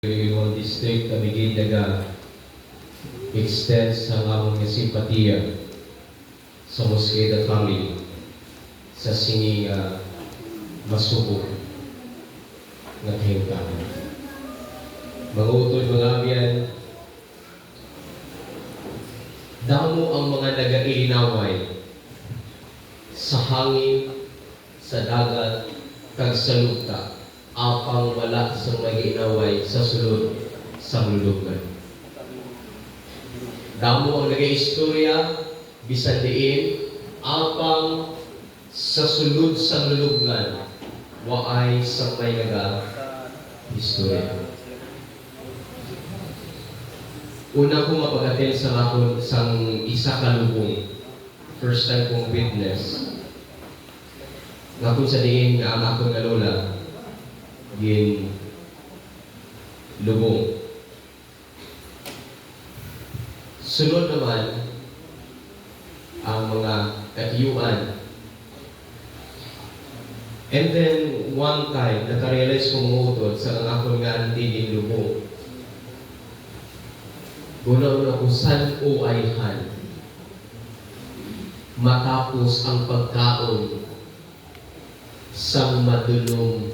Yung district na bigay daga extend sa among simpatiya sa Mosqueda family sa sini masubok na kahimtangan. Mga utol, mga abyan, damo ang mga nagailinaway sa hangin, sa dagat, kag sa lupa, apang wala sa mag-inaway sa sulod sa lulugan. Damo ang nag-istorya, bisan diin, apang sa sulod sa lulugan, waay sa may nag-istorya. Una ko mapag-attend sa lakon sang isa ka lubong. First time kong witness. Nga kung sa diin nga ang ako nga lola, gin lubong. Sunod naman ang mga katiyuan. And then one time nakarealize kong utod sa ang ako nga antigin lubong. Guna-una kung saan o ayhan matapos ang pagkaon sa madulong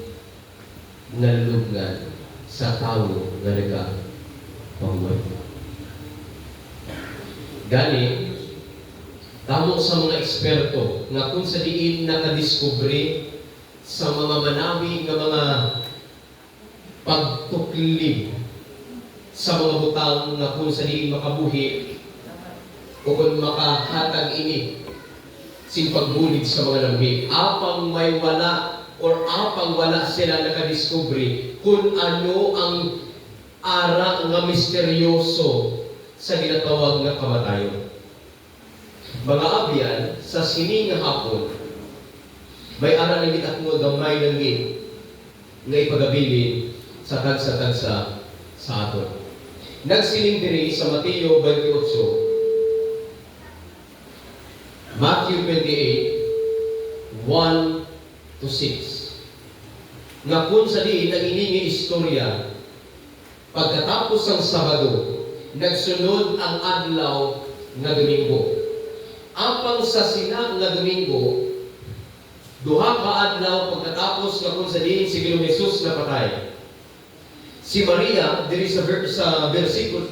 nga lugan sa tao nga nagpabuhay. Gani, tamo sa mga eksperto nga kung sa diin nakadiskubre sa mga manawi nga mga pagtuklib sa mga butang nga kung sa diin makabuhi o kung makahatag ini sin pagbulig sa mga lamig, apang may wala or apang wala sila nakadiskubre kung ano ang ara nga misteryoso sa ginatawag nga kamatayon. Mga abyan, sa sining nga hapon, may ara na gitat mo gamay ng gin nga ipagabilin sa tagsa-tagsa sa aton. Nagsiling diri sa Mateo 28, Matthew 28, 1 to 6. Nga kung sa diin ang iningi istorya, pagkatapos ng Sabado, nagsunod ang adlaw nga Domingo. Apang sa sina nga Domingo, duha ka adlaw pagkatapos nga kung sa diin si Ginoong Hesus napatay. Si Maria, diri sa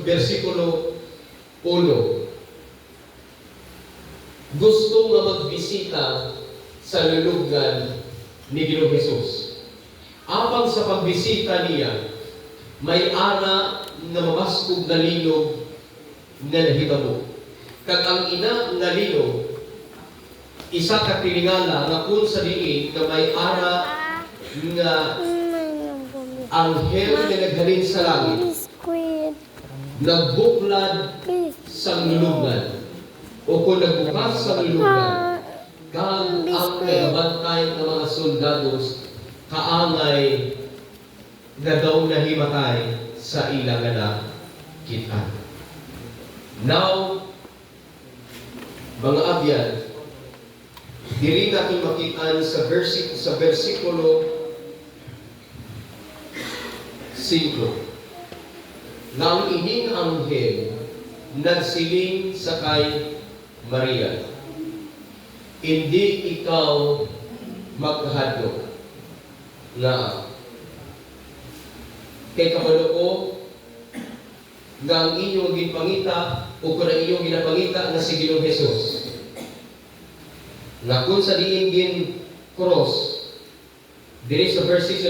versikulo 1, gusto nga magbisita sa lulugan ni Ginoong Hesus. Apang sa pagbisita niya, may ana na mamaskog na linog na nahitabo. Kag ang ina nga linog, isa ka tiningala nga kung sa diin na may ana nga anghel na naghalin sa langit, nagbuklad sa lulugan, o kung nagbukas sa lulugan, kang ang nagabantay ng mga soldados kaangay na daw nahimatay sa ilang na kita. Now, mga abyan, diri natin makitaan sa versikulo 5. Nang ining anghel nagsiling sa kay Maria, hindi ikaw maghadlok na kay kabalo ko nga ang inyong ginpangita o kung ang inyong ginapangita na si Ginoong Hesus na kung sa diin gin cross diri sa verse 6